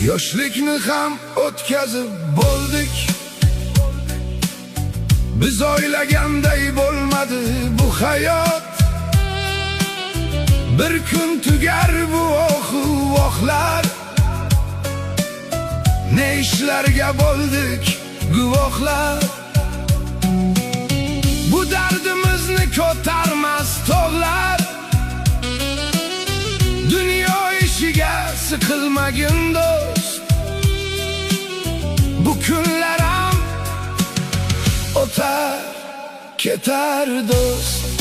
Yoshlikni ham o'tkazib bo'ldik, biz o'ylaganday bo'lmadi bu hayot. Bir kun tugar bu vohlar, ne ishlarga bo'ldik guvohlar. Bu dardimizni ko'tarmas tog'lar, dunyo ishiga siqilmagin do'st. Bu kunlar ham o'tar ketar do'st.